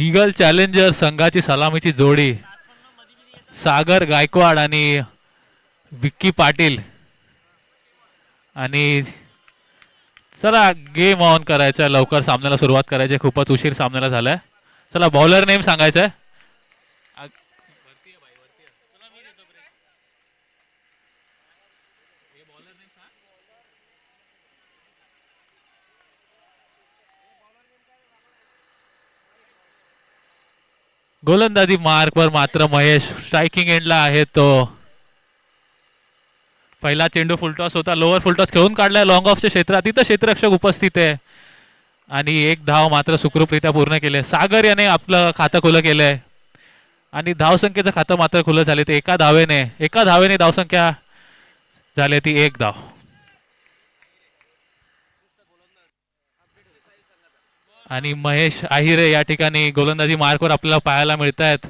Eagle challenger संघाची सलामीची जोडी सागर गायकवाड आणि विक्की पाटील. आणि चला गेम ऑन करायचा, लवकर सामन्याला सुरुवात करायची, खूपच उशीर सामन्याला झालाय. चला बॉलर नेम सांगायचंय. गोलंदाजी मार्कवर मात्र महेश स्ट्रायकिंग एंडला आहे. तो पहिला चेंडू फुलटॉस होता, लोअर फुलटॉस खेळून काढलाय लॉंग ऑफच्या क्षेत्रात. तिथं क्षेत्ररक्षक उपस्थित आहे आणि एक धाव मात्र सुखरूपरित्या पूर्ण केले. सागर याने आपलं खातं खुलं केलंय आणि धावसंख्येचं खातं मात्र खुलं झाले. ते एका धावेने धावसंख्या झाली ती एक धाव. आणि महेश आहिरे या ठिकाणी गोलंदाजी मार्कवर आपल्याला पाहायला मिळत आहेत.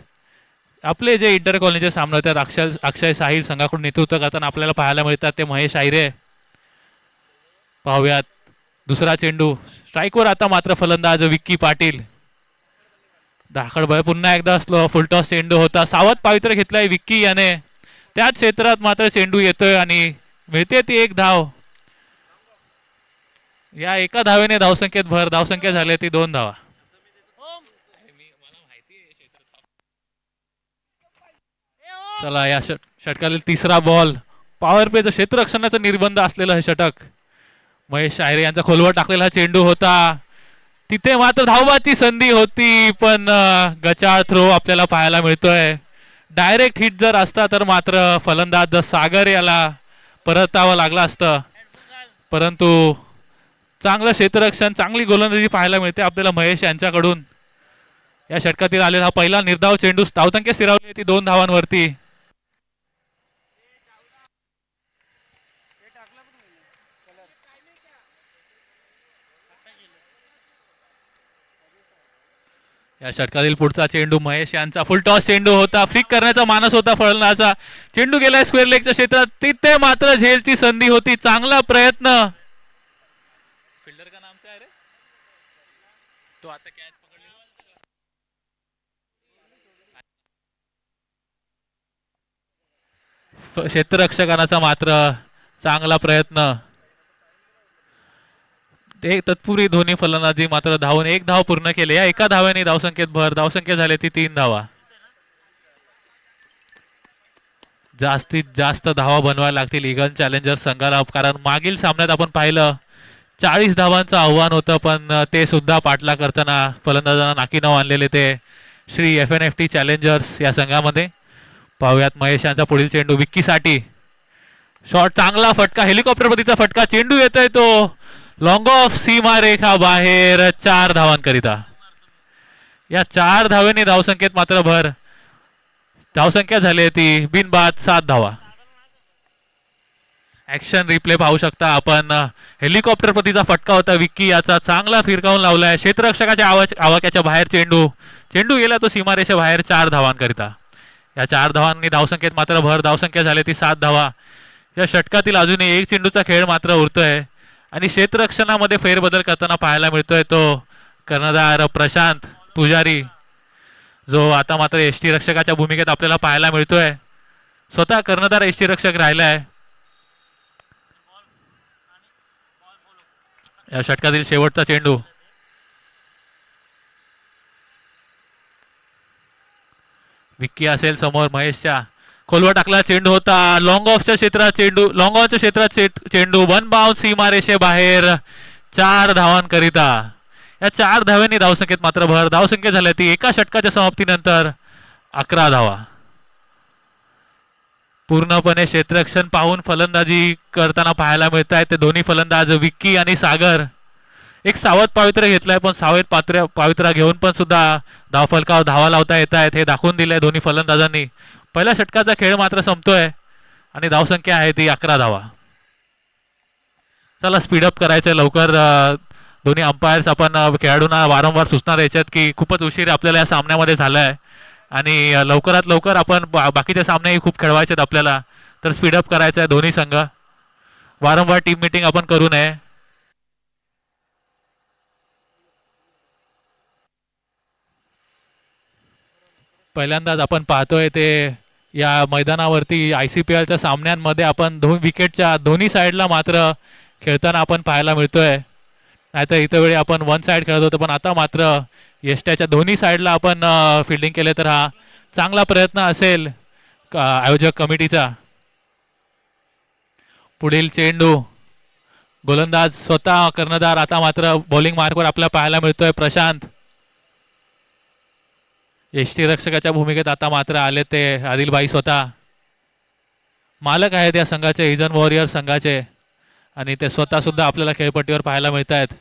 आपले जे इंटर कॉलनीचे सामने होतात अक्षय साहिल संघाकडून नेतृत्व करताना आपल्याला पाहायला मिळतात ते महेश आहिरे. पाहूयात दुसरा चेंडू स्ट्राईकवर. आता मात्र फलंदाज विक्की पाटील. धाकड बळ पुन्हा एकदा स्लो फुलटॉस चेंडू होता. सावध पावित्र्य घेतलाय विक्की याने. त्याच क्षेत्रात मात्र चेंडू येतोय आणि मिळते ती एक धाव. या एका धावेने धावसंख्येत भर. धावसंख्या झाली ती 2 धावा. चला या षटकातील तिसरा बॉल. पॉवर प्लेचं क्षेत्ररक्षणाचं निर्बंध असलेलं हे षटक. महेश आहिरे यांचा खोलवर टाकलेला चेंडू होता. तिथे मात्र धावबाची संधी होती पण गचाळ थ्रो आपल्याला पाहायला मिळतोय. डायरेक्ट हिट जर असता तर मात्र फलंदाज सागर याला परतावं लागलं असतं. परंतु चांगलं क्षेत्ररक्षण, चांगली गोलंदाजी पाहायला मिळते आपल्याला महेश यांच्याकडून. या षटकातील आलेला हा पहिला निर्धाव चेंडू. धावसंख्या स्थिरावली ती 2 धावांवरती. या षटकातील पुढचा चेंडू महेश यांचा फुल टॉस चेंडू होता. फ्लिक करण्याचा मानस होता फलंदाजाचा. चेंडू गेलाय स्क्वेअर लेगच्या क्षेत्रात. तिथे मात्र झेलची संधी होती. चांगला प्रयत्न. फिल्डर का नाम काय रे तो आता कॅच पकडली. क्षेत्ररक्षकाचा मात्र चांगला प्रयत्न. एक तत्पूर्वी दोन्ही फलंदाजी मात्र धावून एक धाव पूर्ण केले. या एका धाव्याने धावसंख्येत भर. धावसंख्या झाली ती 3 धावा. जास्तीत जास्त धावा बनवायला लागतील ईगल चॅलेंजर संघाला. कारण मागील सामन्यात आपण पाहिलं 40 धावांचं आव्हान होतं पण ते सुद्धा पाठला करताना फलंदाजांना नाकी नाव आणलेले ते श्री FNFT चॅलेंजर्स या संघामध्ये. पाहूयात महेश यांचा पुढील चेंडू विक्कीसाठी. शॉट चांगला फटका, हेलिकॉप्टर पद्धतीचा फटका. चेंडू येतोय तो लॉंग ऑफ सीमा रेखा बाहेर. 4 धावांकरिता. या 4 धावेने धावसंख्येत मात्र भर. धावसंख्या झाली ती बिनबाद 7 धावा. ऍक्शन रिप्ले पाहू शकता आपण. हेलिकॉप्टर पद्धतीचा फटका होता विक्की याचा. चांगला फिरकावून लावलाय. क्षेत्ररक्षकाच्या आवाक्याच्या बाहेर चेंडू गेला तो सीमारेषे बाहेर. 4 धावांकरिता. या 4 धावांनी धावसंख्येत मात्र भर. धावसंख्या झाली ती 7 धावा. या षटकातील अजूनही एक चेंडूचा खेळ मात्र उरतोय आणि क्षेत्ररक्षणामध्ये फेरबदल करताना पाहायला मिळतोय तो कर्णधार प्रशांत पुजारी, जो आता मात्र एसटी रक्षकाच्या भूमिकेत आपल्याला पाहायला मिळतोय. स्वतः कर्णधार एसटी रक्षक राहिलाय. या षटकातील शेवटचा चेंडू. विक्की असेल समोर महेशच्या. खोलवर टाकला चेंडू होता. लॉंग ऑफच्या क्षेत्रात चेंडू 1 बाउन्स सीमारेषे बाहेर. 4 धावांकरिता. या 4 धाव्यांनी धावसंख्येत मात्र भर. धावसंख्या झाली ती एका षटकाच्या समाप्तीनंतर 11 धावा. पूर्णपणे क्षेत्ररक्षण पाहून फलंदाजी करताना पाहायला मिळत आहेत ते दोन्ही फलंदाज विक्की आणि सागर. एक सावध पावित्र्य घेतलाय पण सावध पावित्र्य घेऊन पण सुद्धा धावफलकावर धावा लावता येत आहेत हे दाखवून दिलंय दोन्ही फलंदाजांनी. पहिल्या षटकाचा खेळ मात्र संपतोय आणि धावसंख्या आहे ती 11 धावा. चला स्पीडअप करायचं लवकर. दोन्ही अंपायर्स आपण खेळाडूंना वारंवार सूचना द्यायच्यात की खूपच उशीर आपल्याला या सामन्यामध्ये झालाय आणि लवकरात लवकर आपण बाकीचे सामनेही खूप खेळवायचे आहेत आपल्याला. तर स्पीडअप करायचं आहे दोन्ही संघ. वारंवार टीम मीटिंग आपण करू नये. पहिल्यांदाच आपण पाहतोय ते या मैदानावरती ICPLच्या सामन्यांमध्ये आपण विकेटच्या दोन्ही साईडला मात्र खेळताना आपण पाहायला मिळतोय. नाहीतर इतर वेळी आपण वन साईड खेळत होतो, पण आता मात्र यष्ट्याच्या दोन्ही साईडला आपण फिल्डिंग केले तर हा चांगला प्रयत्न असेल आयोजक कमिटीचा. पुढील चेंडू गोलंदाज स्वतः कर्णधार, आता मात्र बॉलिंग मार्कवर आपल्याला पाहायला मिळतोय प्रशांत. यष्टीरक्षकाच्या भूमिकेत आता मात्र आले ते आदिलभाई स्वतः. मालक आहेत या संघाचे, इजन वॉरियर संघाचे, आणि ते स्वतः सुद्धा आपल्याला खेळपट्टीवर पाहायला मिळत आहेत.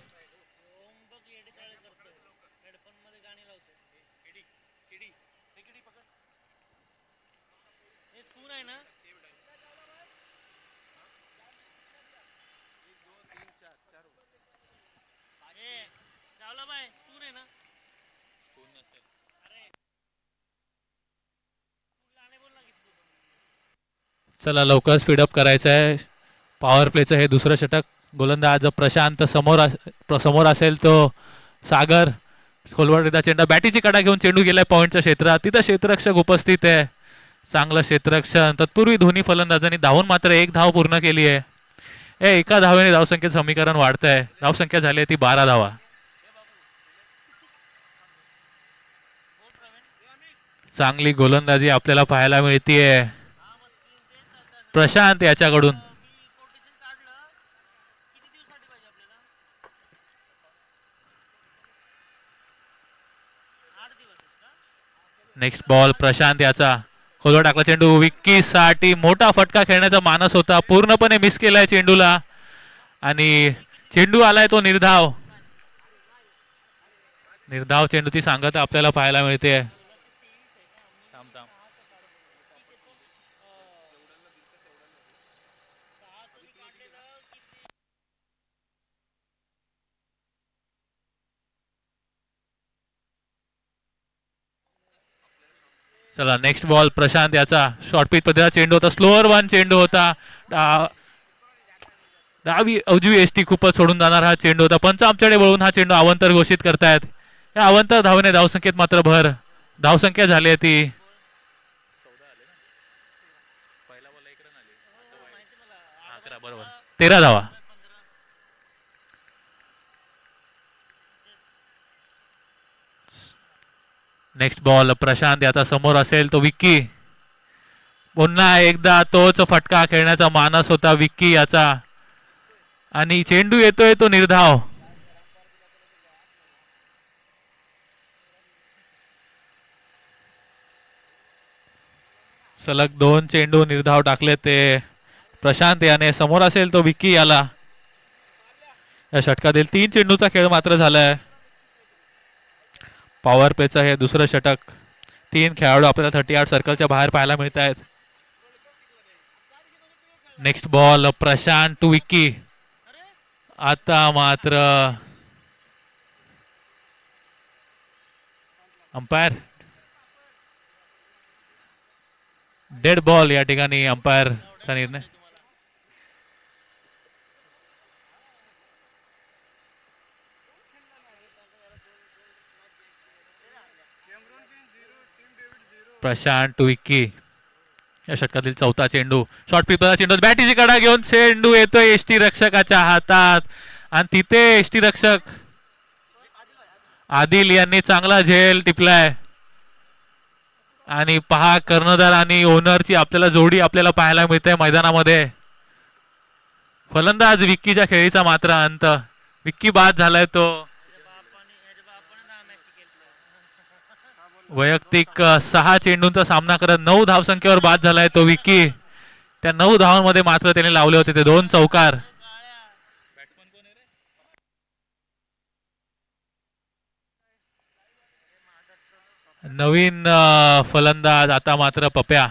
चला लवकर स्पीडअप करायचं आहे. पॉवर प्लेचं हे दुसरं षटक. गोलंदाज प्रशांत समोर असेल तो सागर. खोलवरचा चेंडा, बॅटीची कडा घेऊन चेंडू गेलाय पॉईंटच्या क्षेत्रात. तिथं क्षेत्ररक्षक उपस्थित आहे. चांगलं क्षेत्ररक्षण. तत्पूर्वी दोन्ही फलंदाजांनी धावून मात्र एक धाव पूर्ण केली आहे. एका धावेने धावसंख्येत समीकरण वाढत आहे. धावसंख्या झाली आहे ती 12 धावा. चांगली गोलंदाजी आपल्याला पाहायला मिळतीये प्रशांत याच्याकडून. नेक्स्ट बॉल प्रशांत याचा. खोलवर टाकला चेंडू. विक्की साठी मोठा फटका खेळण्याचा मानस होता, पूर्णपणे मिस केलाय चेंडूला, आणि चेंडू आलाय तो निर्धाव. निर्धाव चेंडू ती सांगत आपल्याला पाहायला मिळते. चला नेक्स्ट बॉल प्रशांत याचा. शॉर्ट पिच पद्धतीचा चेंडू होता, स्लोअर वन चेंडू होता. डावी उजवी एसटी खूपच सोडून जाणार हा चेंडू होता. पंच आमच्याकडे वळून हा चेंडू अवंतर घोषित करतायत. या अवंतर धावने धावसंख्येत मात्र भर. धावसंख्या झाली आहे ती 13 धावा. नेक्स्ट बॉल प्रशांत याचा. समोर असेल तो विक्की. पुन्हा एकदा तोच फटका खेळण्याचा मानस होता विक्की याचा, आणि चेंडू येतोय तो निर्धाव. सलग 2 चेंडू निर्धाव टाकले ते प्रशांत याने. समोर असेल तो विक्की याला. या षटकातील 3 चेंडूचा खेळ मात्र झालाय. पॉवर प्लेचं हे दुसरं षटक. 3 खेळाडू आपल्याला 38 सर्कलच्या बाहेर पाहायला मिळत आहेत. Next ball Prashant to Vicky. आता मात्र अंपायर डेड बॉल या ठिकाणी अंपायरचा निर्णय. प्रशांत टू विक्की. या षटकातील 4था चेंडू. शॉर्ट पिचचा चेंडू, बॅटीची कडा घेऊन चेंडू येतोय एसटी रक्षकाच्या हातात, आणि तिथे एसटी रक्षक आदिल यांनी चांगला झेल टिपलाय. आणि पहा कर्णधार आणि ओनरची आपल्याला जोडी आपल्याला पाहायला मिळते मैदानामध्ये. फलंदाज विक्कीच्या खेळीचा मात्र अंत. विक्की बाद झालाय तो. वैयक्तिक 6 चेंडूंचा सामना करत 9 धावसंख्येवर बाद झालाय तो विक्की. त्या 9 धावांमध्ये मात्र त्याने लावले होते ते 2 चौकार. नवीन फलंदाज आता मात्र पप्या.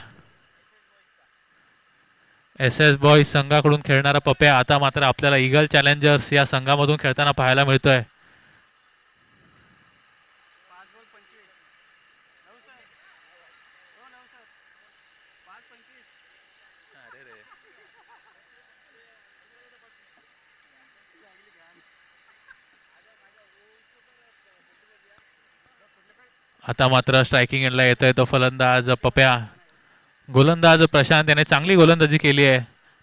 SS बॉयज संघाकडून खेळणारा पप्या आता मात्र आपल्याला ईगल चॅलेंजर्स या संघामधून खेळताना पाहायला मिळतोय. आता मात्र स्ट्रायकिंग एंडला येतोय तो फलंदाज पप्या. गोलंदाज प्रशांत याने चांगली गोलंदाजी केली आहे.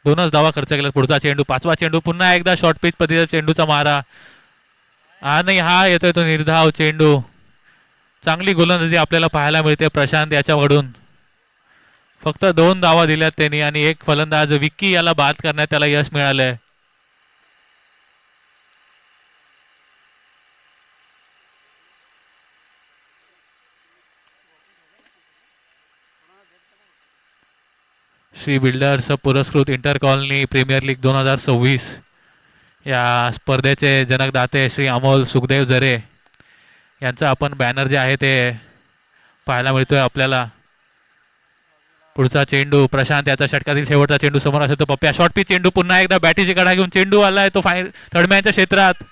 2च धावा खर्च केला. पुढचा चेंडू, 5वा चेंडू, पुन्हा एकदा शॉर्ट पिच पद्धतीचा चेंडूचा मारा आणि हा येतोय तो निर्धाव चेंडू. चांगली गोलंदाजी आपल्याला पाहायला मिळते प्रशांत याच्याकडून. फक्त 2 धावा दिल्यात त्यांनी आणि एक फलंदाज विक्की याला बाद करण्यात त्याला यश मिळालंय. श्री बिल्डर्स पुरस्कृत इंटर कॉलनी प्रीमियर लीग 2026 या स्पर्धेचे जनकदाते श्री अमोल सुखदेव झरे यांचा आपण बॅनर जे आहे ते पाहायला मिळतोय आपल्याला. पुढचा चेंडू प्रशांत याचा षटकातील शेवटचा चेंडू समोर असेल तो पप्प्या. शॉर्ट पिच चेंडू, पुन्हा एकदा बॅटीची कडा घेऊन चेंडू आलाय तो थर्डमॅनच्या क्षेत्रात.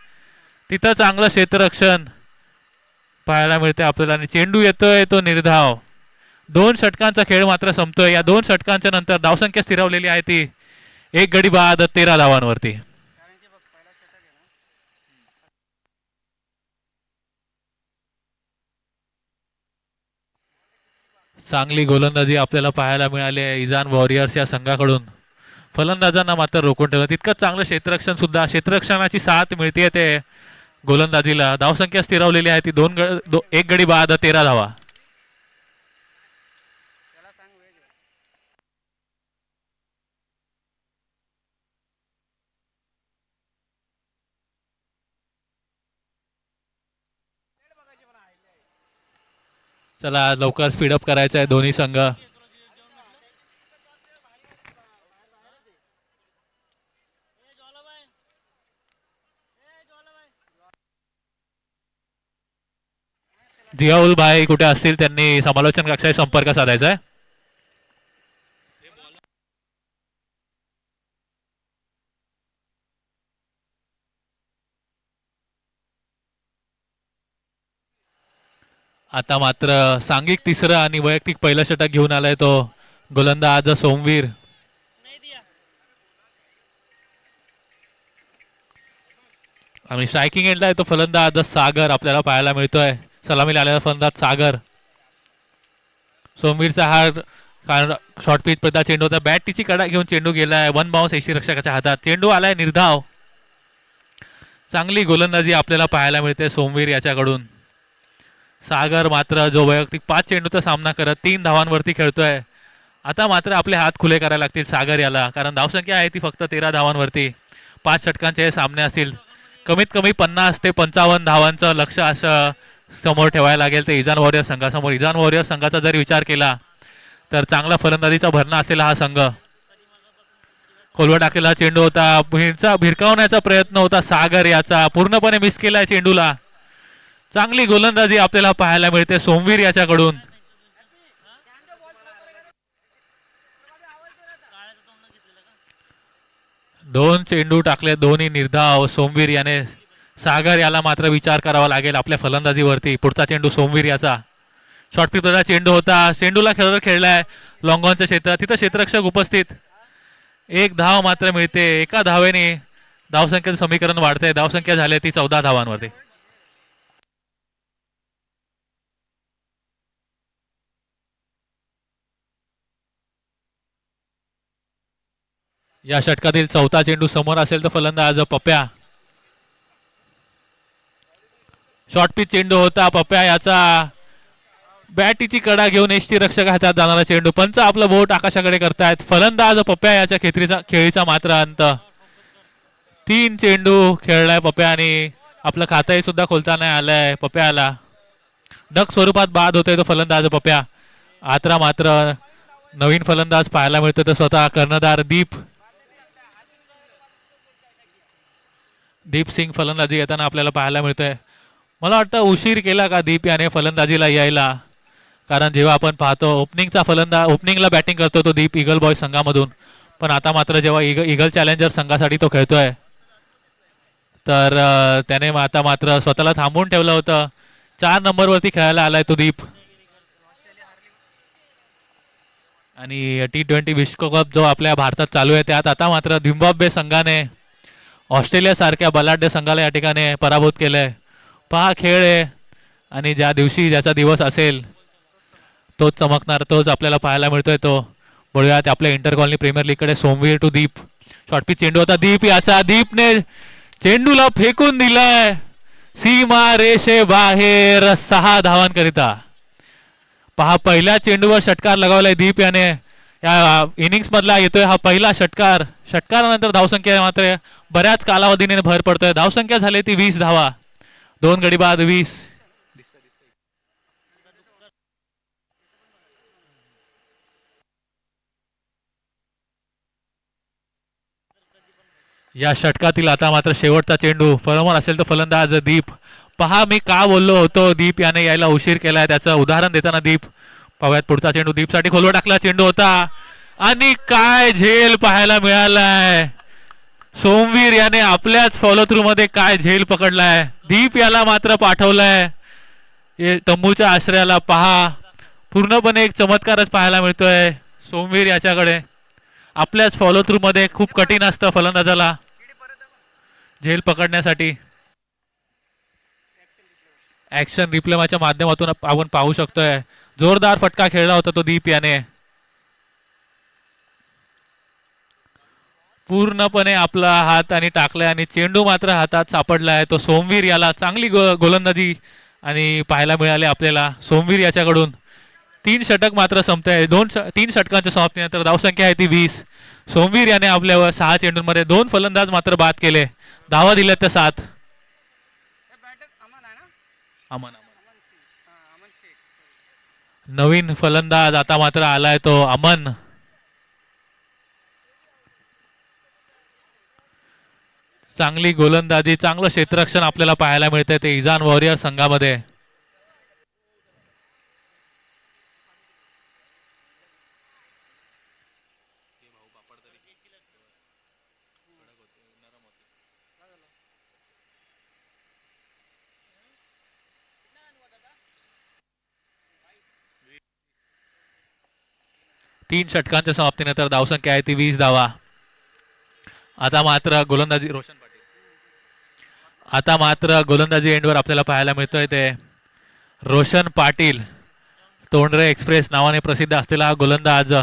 तिथं चांगलं क्षेत्ररक्षण पाहायला मिळते आपल्याला आणि चेंडू येतोय तो निर्धाव. 2 षटकांचा खेळ मात्र संपतोय. या 2 षटकांच्या नंतर धावसंख्या स्थिरावलेली आहे ती 1 गडी बाद 13 धावांवरती. चांगली गोलंदाजी आपल्याला पाहायला मिळाली आहे इजान वॉरियर्स या संघाकडून. फलंदाजांना मात्र रोखून ठेवलं. तितकंच चांगलं क्षेत्ररक्षण सुद्धा, क्षेत्ररक्षणाची साथ मिळते ते गोलंदाजीला. धावसंख्या स्थिरावलेली आहे ती 1 गडी बाद 13 धावा. चला लवकर स्पीडअप करायचं आहे दोन्ही संघ. जियाउल भाई कुठे असतील त्यांनी समालोचन कक्षाशी संपर्क साधायचा आहे. आता मात्र सांघिक तिसरं आणि वैयक्तिक पहिलं षटक घेऊन आलाय तो गोलंदाज सोमवीर. आणि स्ट्रायकिंग एंडला आहे तो फलंदाज सागर आपल्याला पाहायला मिळतोय. सलामीला आलेला फलंदाज सागर. सोमवीरचा हा शॉर्ट पिच पद्धत चेंडू होता. बॅटची कडा घेऊन चेंडू गेलाय. 1 बाउन्स यष्टीरक्षकाच्या हातात. चेंडू आलाय निर्धाव. चांगली गोलंदाजी आपल्याला पाहायला मिळते सोमवीर याच्याकडून. सागर मात्र जो वैयक्तिक 5 चेंडूचा सामना करत 3 धावांवरती खेळतोय. आता मात्र आपले हात खुले करायला लागतील सागर याला, कारण धावसंख्या आहे ती फक्त 13 धावांवरती. 5 षटकांचे सामने असतील. कमीत कमी 50 ते 55 धावांचं लक्ष असं समोर ठेवायला लागेल ते इजान वॉरियर संघासमोर. इजान वॉरियर संघाचा जर विचार केला तर चांगला फलंदाजीचा भरणा असलेला हा संघ. खोलवर टाकलेला चेंडू होता. भिरकावण्याचा प्रयत्न होता सागर याचा. पूर्णपणे मिस केलाय चेंडूला. चांगली गोलंदाजी आपल्याला पाहायला मिळते सोमवीर याच्याकडून. दोन चेंडू टाकले, दोन्ही निर्धाव सोमवीर याने. सागर याला मात्र विचार करावा लागेल आपल्या फलंदाजीवरती. पुढचा चेंडू सोमवीर याचा. शॉर्ट पिचचा चेंडू होता. चेंडूला खेळलाय लॉंगॉनच्या क्षेत्रात. तिथं क्षेत्ररक्षक उपस्थित. 1 धाव मात्र मिळते. एका धावेने धावसंख्येचं समीकरण वाढतंय. धावसंख्या झाली ती 14 धावांवरती. या षटकातील 4था चेंडू समोर असेल तर फलंदाज पप्या. शॉर्ट पिच चेंडू होता. पप्या याचा बॅटीची कडा घेऊन यष्टीरक्षक हातात जाणारा चेंडू. पंच आपलं बोट आकाशाकडे करतायत. फलंदाज पप्या याच्या खेळीचा मात्र अंत. 3 चेंडू खेळलाय पप्या आणि आपलं खातंही सुद्धा खोलता नाही आलंय पप्याला. डक स्वरूपात बाद होतोय तो फलंदाज पप्या. आता मात्र नवीन फलंदाज पाहायला मिळतो तो स्वतः कर्णधार दीप सिंग फलंदाजी येताना आपल्याला पाहायला मिळतोय. मला वाटतं उशीर केला का दीप याने फलंदाजीला यायला, कारण जेव्हा आपण पाहतो ओपनिंगला बॅटिंग करतो तो दीप ईगल बॉय संघामधून. पण आता मात्र जेव्हा ईगल चॅलेंजर संघासाठी तो खेळतोय तर त्याने आता मात्र स्वतःला थांबवून ठेवलं होतं. 4 नंबरवरती खेळायला आलाय तो दीप. आणि T20 विश्वकप जो आपल्या भारतात चालू आहे त्यात आता मात्र झिम्बाब्वे संघाने ऑस्ट्रेलिया सारख्या बलाढ्य संघाला या ठिकाणी पराभूत केलंय. पहा खेळ आहे आणि ज्या दिवशी ज्याचा दिवस असेल तोच चमकणार, तोच आपल्याला पाहायला मिळतोय. तो बघूयात आपल्या इंटर कॉलनी प्रीमियर लीग कडे. सोमवीर टू दीप, शॉर्टपिच चेंडू होता. दीप याचा, दीपने चेंडूला फेकून दिलाय सीमा रेषे बाहेर. 6 धावांकरिता. पहा, पहिल्या चेंडूवर षटकार लगावलाय दीप याने. या इनिंग्स मधला येतोय हा पहिला षटकार. षटकारानंतर धावसंख्या मात्र बऱ्याच कालावधीने भर पडतोय. धावसंख्या झाली ती 20 धावा. 2 गडी बाद 20. या षटकातील आता मात्र शेवटचा चेंडू. फलंदाज असेल तर फलंदाज दीप. पहा, मी का बोललो होतो दीप याने यायला उशीर केलाय, त्याचं उदाहरण देताना दीप. पाहूयात पुढचा चेंडू. दीपसाठी खोलवर टाकला चेंडू होता आणि काय झेल पाहायला मिळालाय. सोमवीर याने आपल्याच फॉलो थ्रू मध्ये काय झेल पकडलाय. दीप याला मात्र पाठवलाय तंबूच्या आश्रयाला. पहा, पूर्णपणे एक चमत्कारच पाहायला मिळतोय सोमवीर याच्याकडे. आपल्याच फॉलो थ्रू मध्ये खूप कठीण असतं फलंदाजाला झेल पकडण्यासाठी. ऍक्शन रिप्लेच्या माध्यमातून आपण पाहू शकतोय जोरदार फटका खेळला होता तो दीप याने. पूर्णपणे आपला हात आणि टाकलाय आणि चेंडू मात्र हातात सापडलाय. तो सोमवीर याला चांगली गोलंदाजी आणि पाहायला मिळाले आपल्याला सोमवीर याच्याकडून. 3 षटक मात्र संपतंय. 3 षटकांच्या समाप्तीनंतर धावसंख्या आहे ती 20. सोमवीर याने आपल्यावर 6 चेंडूंमध्ये 2 फलंदाज मात्र बाद केले. धावा दिल्या त्या 7. नवीन फलंदाज आता मात्र आलाय तो अमन. चांगली गोलंदाजी, चांगलं क्षेत्ररक्षण आपल्याला पाहायला मिळतंय ते इजान वॉरियर संघामध्ये. तीन षटकांच्या समाप्तीनंतर धावसंख्या आहे ती 20 धावा. आता मात्र गोलंदाजी रोशन पाटील. आता मात्र गोलंदाजी एंडवर आपल्याला पाहायला मिळतोय ते रोशन पाटील. तोंडरे एक्सप्रेस नावाने प्रसिद्ध असलेला गोलंदाज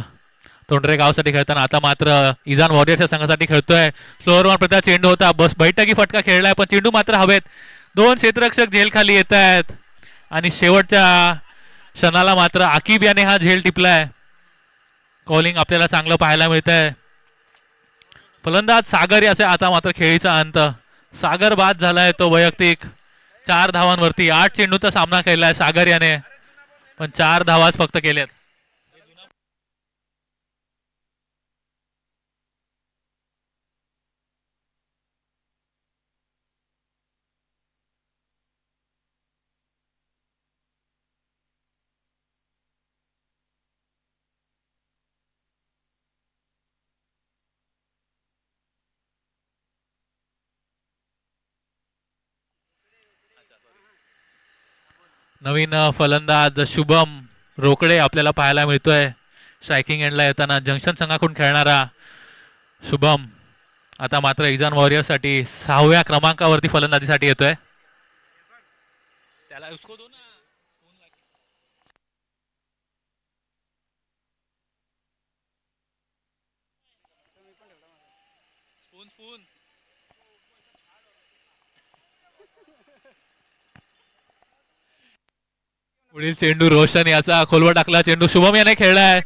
तोंडरे गावसाठी खेळताना आता मात्र इजान वॉरियर्सच्या संघासाठी खेळतोय. स्लोअरवर प्रत्येक चेंडू होता. बस बैठकी फटका खेळलाय पण चेंडू मात्र हवेत. 2 क्षेत्ररक्षक झेल खाली येत आहेत आणि शेवटच्या क्षणाला मात्र आकिब याने हा झेल टिपलाय. कॉलिंग आपल्याला चांगलं पाहायला मिळतंय. फलंदाज सागर याचे आता मात्र खेळीचा अंत. सागर बाद झालाय तो वैयक्तिक 4 धावांवरती. 8 चेंडूचा सामना केलाय सागर याने पण 4 धावाच फक्त केल्यात. नवीन फलंदाज शुभम रोकडे आपल्याला पाहायला मिळतोय. स्ट्रायकिंग एंडला येताना जंक्शन संघाकडून खेळणारा शुभम आता मात्र इजान वॉरियर्ससाठी 6व्या क्रमांकावरती फलंदाजीसाठी येतोय. त्याला उसको दो ना. स्पून पुढील चेंडू रोशन याचा खोलवर टाकला चेंडू शुभम याने खेळलाय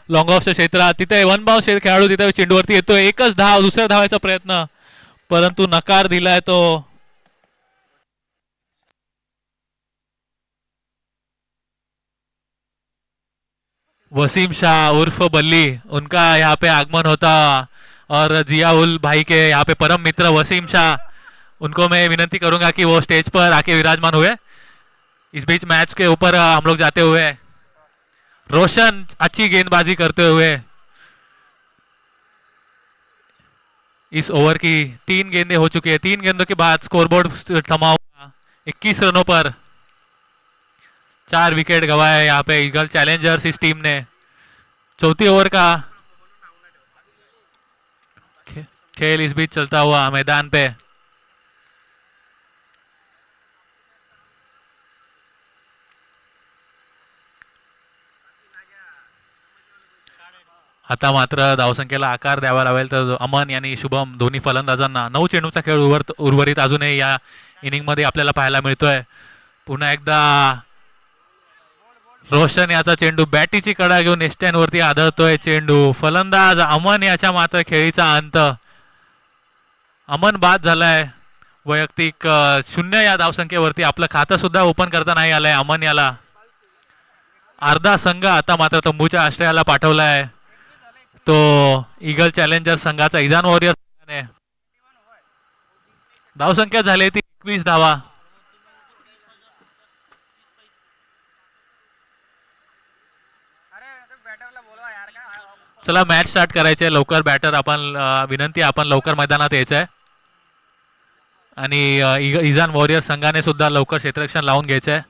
लॉंग ऑफच्या क्षेत्रात. तिथे वन बाउंस खेळाडू तिथे चेंडूवरती येतोय. एकच धाव, दुसऱ्या धावायचा प्रयत्न परंतु नकार दिलाय तो. वसीम शाह उर्फ बल्ली उनका यहाँ पे आगमन होता और जियाउल भाई के यहाँ पे परम मित्र वसीम शाह, उनको मैं विनती करूंगा कि वो स्टेज पर आके विराजमान हुए. इस बीच मैच के ऊपर हम लोग जाते हुए रोशन अच्छी गेंदबाजी करते हुए इस ओवर की 3 गेंदें हो चुकी है. 3 गेंदों के बाद स्कोरबोर्ड थमा हुआ 21 रनों पर 4 विकेट गंवाए यहाँ पे ईगल चैलेंजर्स इस टीम ने. चौथी ओवर का खेल इस बीच चलता हुआ मैदान पे आता मात्र धावसंख्येला आकार द्यावा लागेल. तर अमन आणि शुभम दोन्ही फलंदाजांना 9 चेंडूचा खेळ उर्वरित अजूनही या इनिंगमध्ये आपल्याला पाहायला मिळतोय. पुन्हा एकदा रोशन याचा चेंडू बॅटीची कडा घेऊन एस्टॅनवरती आदळतोय. चेंडू फलंदाज अमन याच्या मात्र खेळीचा अंत. अमन बाद झालाय. वैयक्तिक 0 या धावसंख्येवरती आपलं खातं सुद्धा ओपन करता नाही आलंय. अमन याला अर्धा संघ आता मात्र तंबूच्या आश्रयाला पाठवलाय. तो ईगल चॅलेंजर संघाचा इजान वॉरियर संघाने धावसंख्या झाली ती 21 धावा. चला मॅच स्टार्ट करायचे लवकर. बॅटर आपण विनंती आपण लवकर मैदानात यायचंय आणि इजान वॉरियर संघाने सुद्धा लवकर क्षेत्ररक्षण लावून घ्यायचंय.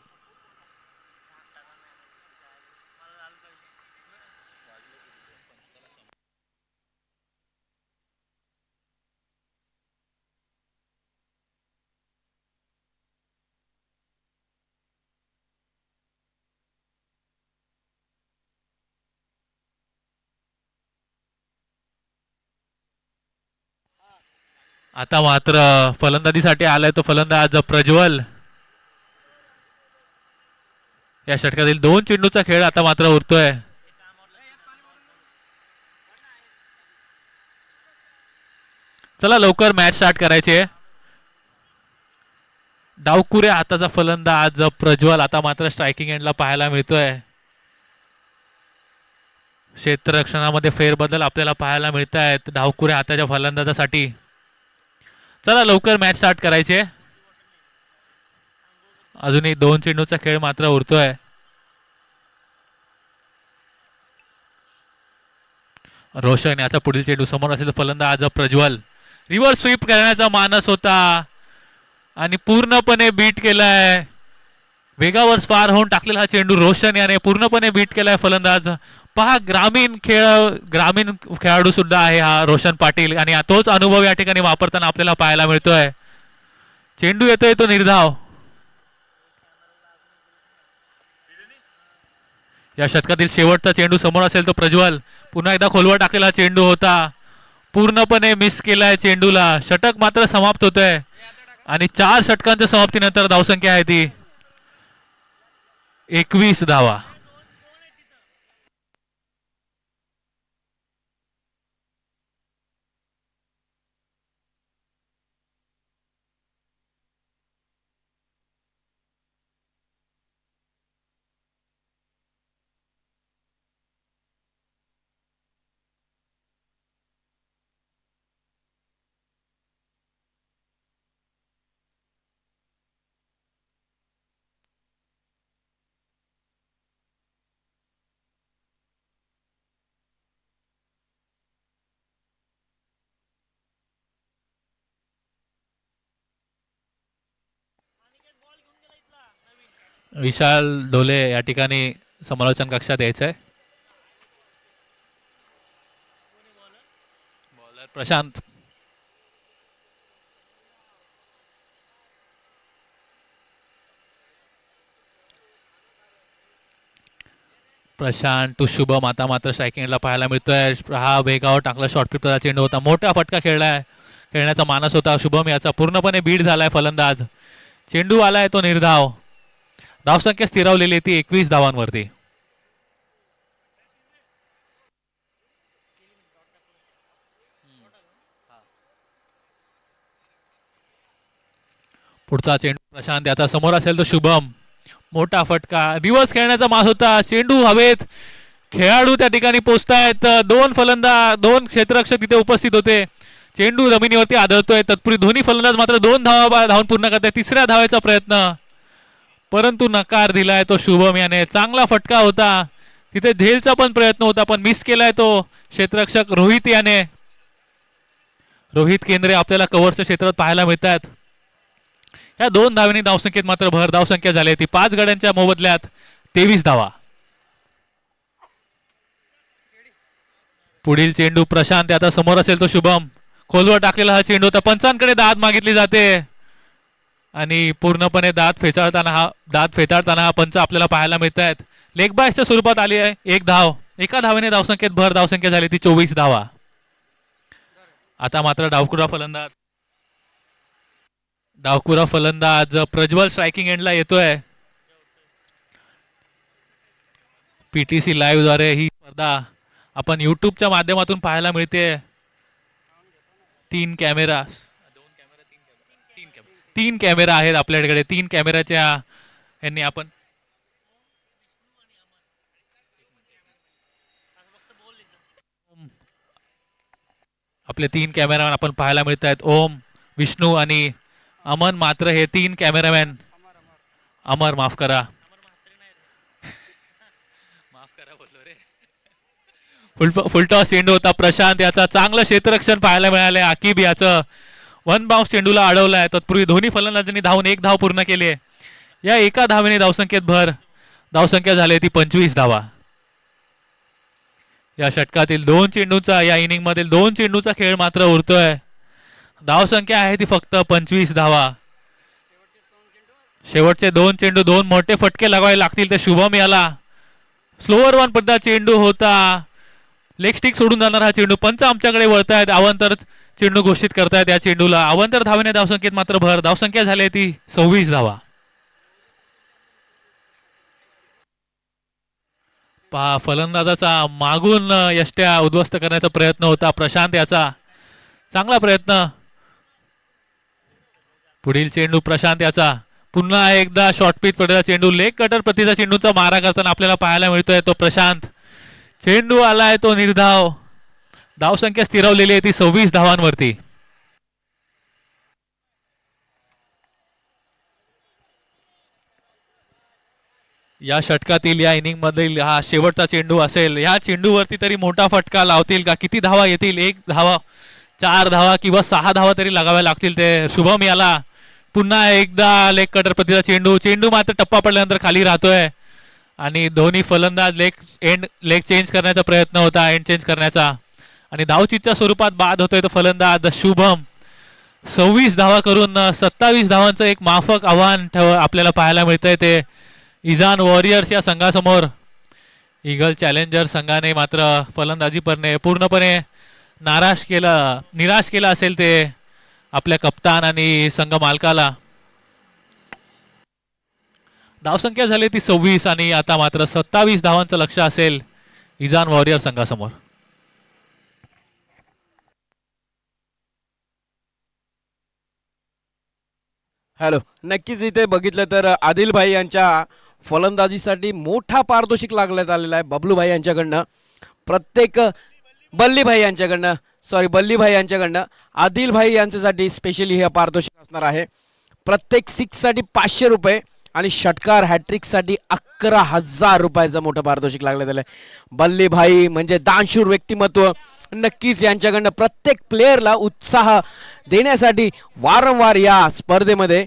आता मात्र फलंदाजीसाठी आलाय तो फलंदाज प्रज्वल. या षटकातील 2 चेंडूचा खेळ आता मात्र उरतोय. चला लवकर मॅच स्टार्ट करायची आहे. डावकुऱ्या हाताचा फलंदाज प्रज्वल आता मात्र स्ट्रायकिंग एंडला पाहायला मिळतोय. क्षेत्ररक्षणामध्ये फेरबदल आपल्याला पाहायला मिळत आहेत डावकुऱ्या हाताच्या फलंदाजासाठी. चला लवकर मॅच स्टार्ट करायचे. अजूनही 2 चेंडूचा खेळ मात्र उरतोय. रोशन याचा पुढील चेंडू समोर असेल फलंदाज प्रज्वल. रिव्हर्स स्वीप करण्याचा मानस होता आणि पूर्णपणे बीट केलाय. वेगावर स्पार होऊन टाकलेला हा चेंडू रोशन याने पूर्णपणे बीट केलाय फलंदाज. पहा ग्रामीण खेळाडू सुद्धा आहे हा रोशन पाटील आणि तोच अनुभव या ठिकाणी वापरताना आपल्याला पाहायला मिळतोय. चेंडू येतोय तो निर्धाव. या षटकातील शेवटचा चेंडू समोर असेल तो प्रज्वल. पुन्हा एकदा खोलवर टाकलेला चेंडू होता. पूर्णपणे मिस केलाय चेंडूला. षटक मात्र समाप्त होतोय आणि 4 षटकांच्या समाप्तीनंतर धावसंख्या आहे ती 21 धावा. विशाल ढोले या ठिकाणी समालोचन कक्षात यायचंय. बॉलर प्रशांत. प्रशांत टू शुभम आता मात्र स्ट्रायकिंगला पाहायला मिळतोय. हा वेगावर टाकला शॉर्टपिटचा चेंडू होता. मोठा फटका खेळण्याचा मानस होता शुभम याचा. पूर्णपणे बीट झालाय फलंदाज. चेंडू आलाय तो निर्धाव. धावसंख्या स्थिरावलेली ती 21 धावांवरती. पुढचा चेंडू प्रशांत याचा समोर असेल तो शुभम. मोठा फटका. रिव्हर्स खेळण्याचा मास होता. चेंडू हवेत. खेळाडू त्या ठिकाणी पोहोचतायत. 2 क्षेत्ररक्षक तिथे उपस्थित होते. चेंडू जमिनीवरती आदळतोय. तत्पूर्वी दोन्ही फलंदाज मात्र 2 धावून पूर्ण करताय. 3ऱ्या धावेचा प्रयत्न परंतु नकार दिलाय तो शुभम याने. चांगला फटका होता. तिथे झेलचा पण प्रयत्न होता पण मिस केलाय तो क्षेत्ररक्षक रोहित याने. रोहित केंद्रे आपल्याला कव्हरच्या क्षेत्रात पाहायला मिळतात. या 2 धावांनी धावसंख्येत मात्र भर धावसंख्या झाली. ती 5 गड्यांच्या मोबदल्यात 23 धावा. पुढील चेंडू प्रशांत आता समोर असेल तो शुभम. खोलवर टाकलेला हा चेंडू होता. पंचांकडे दाद मागितली जाते आणि पूर्णपणे दाद फेटाळताना हा पंच आपल्याला पाहायला मिळत आहेत. लेग बायच्या स्वरूपात आली आहे 1 धाव एका धावेने धावसंख्येत भर. धावसंख्या झाली ती 24 धावा. आता मात्र डावखुरा फलंदाज प्रज्वल स्ट्रायकिंग एंडला येतोय. पीटीसी लाईव्ह द्वारे ही स्पर्धा आपण युट्यूबच्या माध्यमातून पाहायला मिळते. तीन कॅमेरा आहेत आपल्याकडे. 3 कॅमेऱ्याच्या यांनी आपण आपले 3 कॅमेरामॅन आपण पाहायला मिळत आहेत. ओम, विष्णू आणि अमन. मात्र हे 3 कॅमेरामॅन अमर माफ करा बोललो रे. फुलटॉस चेंडू होता. प्रशांत याचा चांगलं क्षेत्ररक्षण पाहायला मिळाले. आकिब याचं वन बाउन्स चेंडूला अडवलाय. तत्पूर्वी दोन्ही फलंदाजांनी धावून 1 धाव पूर्ण केली आहे. या एका धावेने धावसंख्येत भर. धावसंख्या झाली ती 25 धावा. या षटकातील 2 चेंडूचा, या इनिंग मधील 2 चेंडूचा खेळ मात्र उरतोय. धावसंख्या आहे ती फक्त 25 धावा. शेवटचे 2 चेंडू 2 मोठे फटके लगावे लागतील. ते शुभम याला स्लोअर वन पद्धत चेंडू होता. लेग स्टिक सोडून जाणार हा चेंडू. पंच आमच्याकडे वळतायत. अवांतर चेंडू घोषित करतायत या चेंडूला. अवांतर धावेने धावसंख्येत मात्र भर. धावसंख्या झाली ती 26 धावा. पहा, फलंदाजाचा मागून यष्ट्या उद्ध्वस्त करण्याचा प्रयत्न होता. प्रशांत याचा चांगला प्रयत्न. पुढील चेंडू प्रशांत याचा. पुन्हा एकदा शॉर्ट पिच पडलेला चेंडू. लेग कटर प्रतीचा चेंडूचा मारा करताना आपल्याला पाहायला मिळतोय तो प्रशांत. चेंडू आलाय तो निर्धाव. धावसंख्या स्थिरवलेली आहे ती 26 धावांवरती. या षटकातील, या इनिंग मधील हा शेवटचा चेंडू असेल. या चेंडूवरती तरी मोठा फटका लावतील का? किती धावा येतील? 1 धावा, 4 धावा किंवा 6 धावा तरी लागाव्या लागतील. ते शुभम याला पुन्हा एकदा लेग कटर प्रतीचा चेंडू. चेंडू मात्र टप्पा पडल्यानंतर खाली राहतोय आणि दोन्ही फलंदाज लेग चेंज करण्याचा प्रयत्न होता, एंड चेंज करण्याचा, आणि धावचीच्या स्वरूपात बाद होतोय तो फलंदाज शुभम. 26 धावा करून 27 धावांचं एक माफक आव्हान आपल्याला पाहायला मिळतंय ते इजान वॉरियर्स या संघासमोर. ईगल चॅलेंजर संघाने मात्र फलंदाजी पूर्णपणे निराश केला असेल ते आपल्या कप्तान आणि संघ मालकाला. धावसंख्या झाली ती 26 आणि आता मात्र 27 धावांचं लक्ष असेल इजान वॉरियर संघासमोर. हॅलो. नक्कीच इथे बघितलं तर आदिल भाई यांच्या फलंदाजीसाठी मोठा पारितोषिक लागण्यात आलेला आहे बबलू भाई यांच्याकडनं. प्रत्येक बल्ली भाई यांच्याकडनं आदिल भाई यांच्यासाठी स्पेशली हे पारितोषिक असणार आहे. प्रत्येक 6 साठी 500 रुपये आणि षटकार हॅट्रिकसाठी 11,000 रुपयाचं मोठं पारितोषिक लागण्यात आलं आहे. बल्ली भाई म्हणजे दानशूर व्यक्तिमत्व. नक्कीच यांच्याकडनं प्रत्येक प्लेयरला उत्साह देण्यासाठी वारंवार या स्पर्धेमध्ये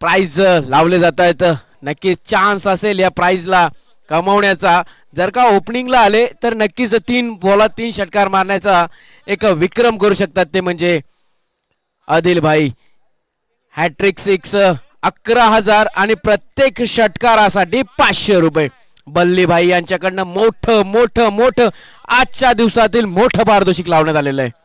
प्राइज लावले जात आहेत. नक्कीच चान्स असेल या प्राइजला कमावण्याचा. जर का ओपनिंगला आले तर नक्कीच 3 बॉलात 3 षटकार मारण्याचा एक विक्रम करू शकतात ते म्हणजे आदिल भाई. हॅट्रिक 6 11,000 आणि प्रत्येक षटकारासाठी 500 रुपये. बल्ली भाई यांच्याकडनं मोठं मोठं मोठं आजच्या दिवसातील मोठं पारितोषिक लावण्यात आलेलं आहे.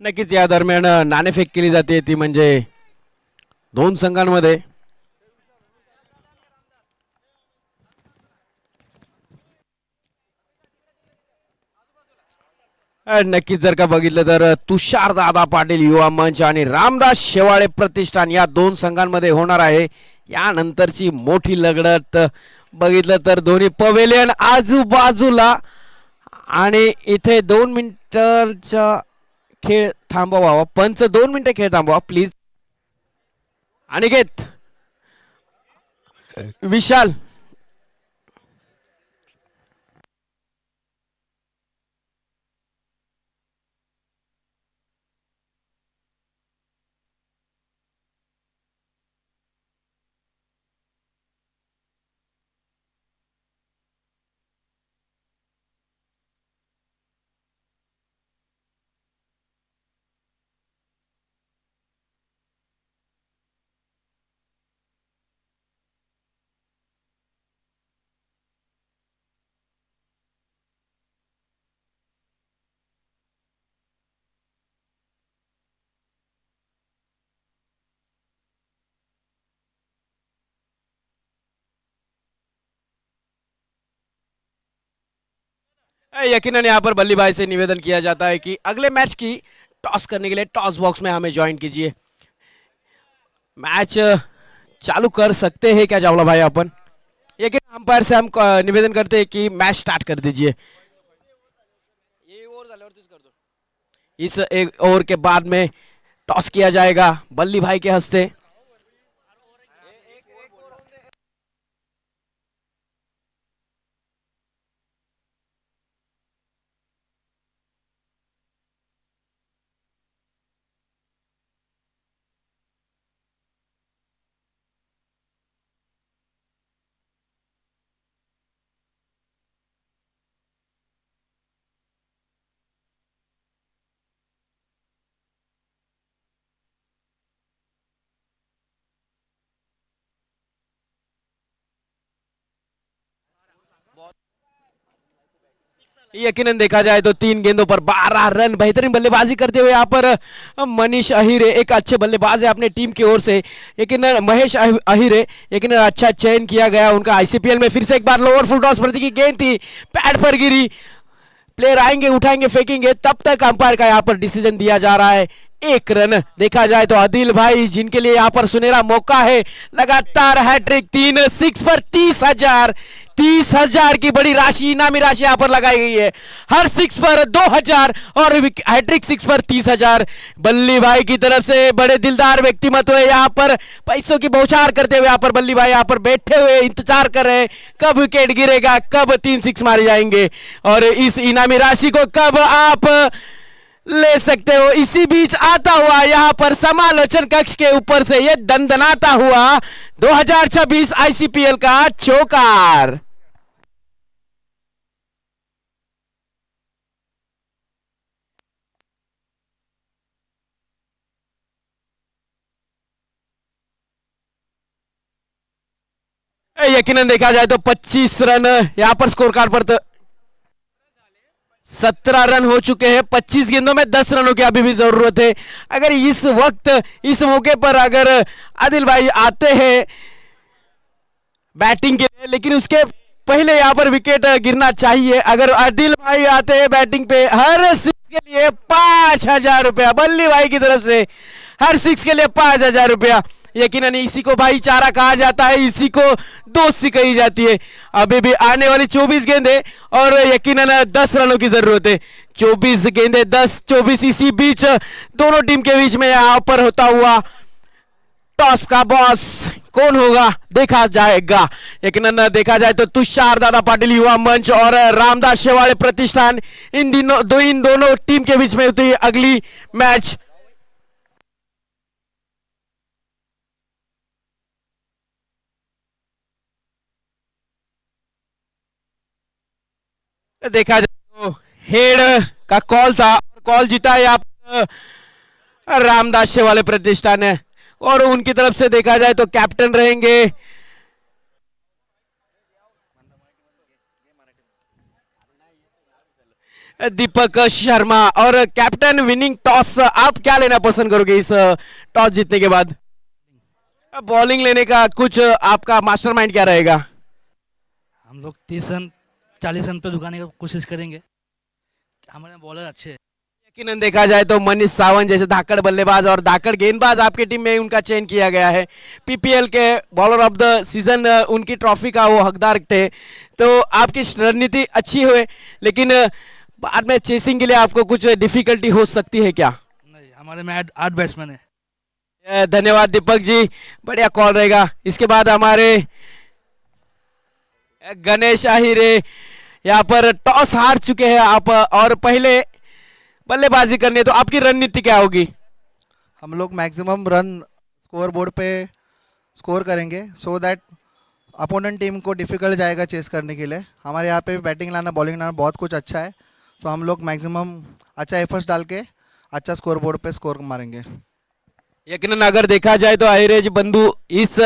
नक्कीच या दरम्यान नाणेफेक केली जाते ती म्हणजे दोन संघांमध्ये. नक्कीच जर का बघितलं तर तुषार दादा पाटील युवा मंच आणि रामदास शेवाळे प्रतिष्ठान या दोन संघांमध्ये होणार आहे यानंतरची मोठी लढत. बघितलं तर दोन्ही पवेलियन आजूबाजूला आणि इथे 2 मिनिटांचा खेळ थांबवावा. पंच 2 मिनिटं खेळ थांबवा प्लीज. अनिकेत विशाल यकीनन यहाँ पर बल्ली भाई से निवेदन किया जाता है कि अगले मैच की टॉस करने के लिए टॉस बॉक्स में हमें ज्वाइन कीजिए. मैच चालू कर सकते हैं क्या चावला भाई अपन? लेकिन अंपायर से हम निवेदन करते हैं कि मैच स्टार्ट कर दीजिए. इस एक ओवर के बाद में टॉस किया जाएगा बल्ली भाई के हस्ते. यकीनन देखा जाए तो 3 गेंदों पर 12 रन बेहतरीन बल्लेबाजी करते हुए यहाँ पर मनीष अहिरे एक अच्छे बल्लेबाज है अपने टीम की ओर से. लेकिन महेश अहिरे लेकिन अच्छा चयन किया गया उनका आईसीपीएल में. फिर से एक बार लोअर फुल टॉस प्रति की गेंद थी पैड पर गिरी. प्लेयर आएंगे उठाएंगे फेंकेंगे तब तक अंपायर का यहाँ पर डिसीजन दिया जा रहा है 1 रन. देखा जाए तो आदिल भाई जिनके लिए यहाँ पर सुनहरा मौका है लगातार हैट्रिक 3 सिक्स पर 30,000 की बड़ी राशि इनामी राशि यहाँ पर लगाई गई है. हर 6 पर 2,000 और हैट्रिक 6 पर 30,000. बल्ली भाई की तरफ से बड़े दिलदार व्यक्तिमत्व है यहाँ पर पैसों की बौछार करते हुए यहाँ पर बल्ली भाई यहाँ पर बैठे हुए इंतजार कर रहे हैं कब विकेट गिरेगा कब 3 6 मारे जाएंगे और इस इनामी राशि को कब आप ले सकते हो. इसी बीच आता हुआ यहाँ पर समालोचन कक्ष के ऊपर से ये दंदनाता हुआ 2026 आईसीपीएल का चौकार. यकीनन देखा जाए तो 25 रन यहाँ पर स्कोर कार्ड पर 17 रन हो चुके हैं. 25 गेंदों में 10 रनों की अभी भी जरूरत है. अगर इस वक्त इस मौके पर अगर आदिल भाई आते हैं बैटिंग के लिए लेकिन उसके पहले यहाँ पर विकेट गिरना चाहिए. अगर आदिल भाई आते हैं बैटिंग पे हर 6 के लिए 5,000 रुपया बल्ली भाई की तरफ से. हर 6 के लिए 5,000 रुपया. यकीनन इसी को भाईचारा कहा जाता है इसी को दोस्ती कही जाती है. अभी भी आने वाली 24 गेंदे और यकीनन 10 रनों की जरूरत है. 24 गेंदे 10-24 इसी बीच दोनों टीम के बीच में यहाँ पर होता हुआ टॉस का बॉस कौन होगा देखा जाएगा. यकीनन देखा जाए तो तुषार दादा पाटिल युवा मंच और रामदास शेवाड़े प्रतिष्ठान इन दोनों टीम के बीच में होती है अगली मैच. देखा जाए तो हेड का कॉल था और कॉल जीता है यहाँ पर रामदास शेवाले प्रतिष्ठान है और उनकी तरफ से देखा जाए तो कैप्टन रहेंगे दीपक शर्मा और कैप्टन विनिंग टॉस, आप क्या लेना पसंद करोगे इस टॉस जीतने के बाद? बॉलिंग लेने का कुछ आपका मास्टरमाइंड क्या रहेगा? हम लोग 30 रन 40 रन पे झुकाने की कोशिश करेंगे। हमारे बॉलर अच्छे हैं। यकीनन देखा जाए तो मनीष सावंत जैसे धाकड़ बल्लेबाज और धाकड़ गेंदबाज आपके टीम में उनका चयन किया गया है। PPL K bowler of the season उनकी ट्रॉफी का वो हकदार थे। तो आपकी रणनीति अच्छी हुए, लेकिन बाद में चेसिंग के लिए आपको कुछ डिफिकल्टी हो सकती है क्या? नहीं, हमारे में 8 बैट्समैन है। धन्यवाद दीपक जी, बढ़िया कॉल रहेगा। इसके बाद हमारे गणेश आहिरे यहाँ पर टॉस हार चुके हैं आप और पहले बल्लेबाजी करनी है, तो आपकी रणनीति क्या होगी? हम लोग मैक्सिमम रन स्कोर बोर्ड पे स्कोर करेंगे सो दैट अपोनेंट टीम को डिफिकल्ट जाएगा चेस करने के लिए। हमारे यहाँ पे बैटिंग लाना बॉलिंग लाना बहुत कुछ अच्छा है, तो हम लोग मैक्सिमम अच्छा एफर्ट्स डाल के अच्छा स्कोर बोर्ड पे स्कोर मारेंगे। यकीनन अगर देखा जाए तो आहिरेज बंधु इस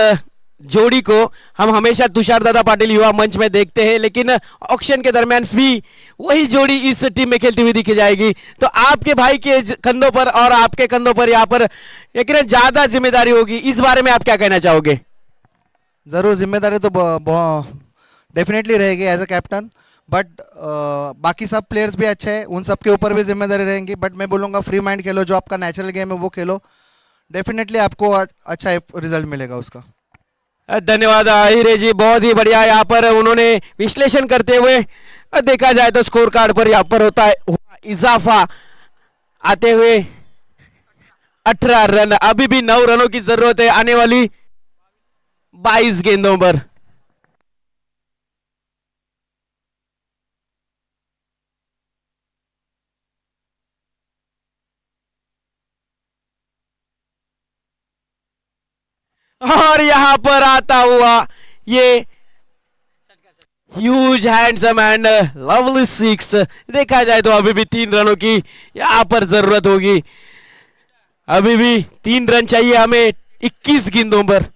जोड़ी को हम हमेशा तुषार दादा पाटिल युवा मंच में देखते हैं, लेकिन ऑक्शन के दरमियान भी वही जोड़ी इस टीम में खेलती हुई दिखी जाएगी। तो आपके भाई के कंधों पर और आपके कंधों पर यहाँ पर यकीनन ज्यादा जिम्मेदारी होगी, इस बारे में आप क्या कहना चाहोगे? ज़रूर जिम्मेदारी तो डेफिनेटली रहेगी एज अ कैप्टन, बट बाकी सब प्लेयर्स भी अच्छे हैं, उन सब के ऊपर भी जिम्मेदारी रहेंगी। बट मैं बोलूँगा फ्री माइंड खेलो, जो आपका नेचुरल गेम है वो खेलो, डेफिनेटली आपको अच्छा रिजल्ट मिलेगा उसका। धन्यवाद आहिरे जी, बहुत ही बढ़िया। यहाँ पर उन्होंने विश्लेषण करते हुए देखा जाए तो स्कोर कार्ड पर यहाँ पर होता है इजाफा आते हुए 18 रन। अभी भी 9 रनों की जरूरत है आने वाली 22 गेंदों पर। और यहां पर आता हुआ ये huge handsome end lovely six. देखा जाए तो अभी भी 3 रनों की यहां पर जरूरत होगी। अभी भी 3 रन चाहिए हमें 21 गेंदों पर।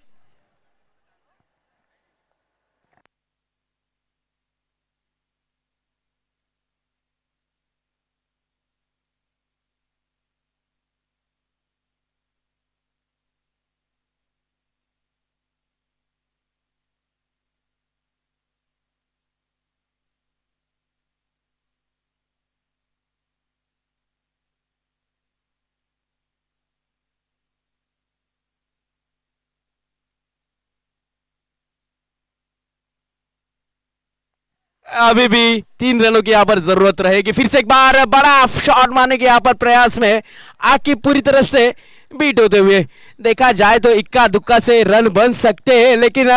अभी भी 3 रनों की यहाँ पर जरूरत रहेगी। फिर से एक बार बड़ा शॉट मारने के यहाँ पर प्रयास में आकी पूरी तरफ से बीट होते हुए। देखा जाए तो इक्का दुक्का से रन बन सकते हैं, लेकिन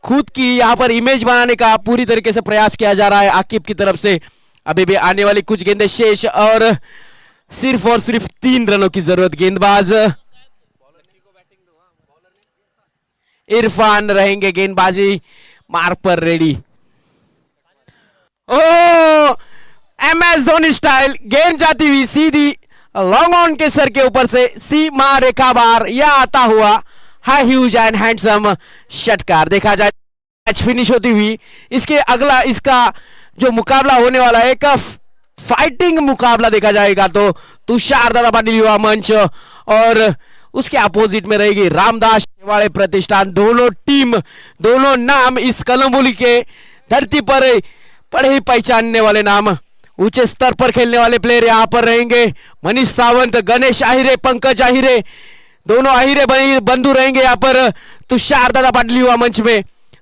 खुद की यहाँ पर इमेज बनाने का पूरी तरीके से प्रयास किया जा रहा है आकिब की तरफ से। अभी भी आने वाली कुछ गेंदें शेष और सिर्फ 3 रनों की जरूरत। गेंदबाज इरफान रहेंगे गेंदबाजी मार्क पर रेडी। ओ MS धोनी स्टाइल गेंद जाती हुई सीधी लॉन्ग ऑन के सर के ऊपर से सीमा रेखा बार या आता हुआ हाई ह्यूज एंड हैंडसम षटकार। देखा जाए मैच फिनिश होती हुई इसके अगला इसका जो मुकाबला होने वाला है एक फाइटिंग मुकाबला देखा जाएगा तो तुषार दादा पाटिल युवा मंच और उसके अपोजिट में रहेगी रामदास शेवाड़े प्रतिष्ठान। दोनों टीम दोनों नाम इस कलमबोली के धरती पर बड़े ही पहचानने वाले नाम, ऊंचे स्तर पर खेलने वाले प्लेयर यहाँ पर रहेंगे। मनीष सावंत, गणेश आहिरे, पंकज आहिरे, दोनों आहिरे बंधु रहेंगे यहाँ पर तुषार दादा पाटिल युवा मंच में।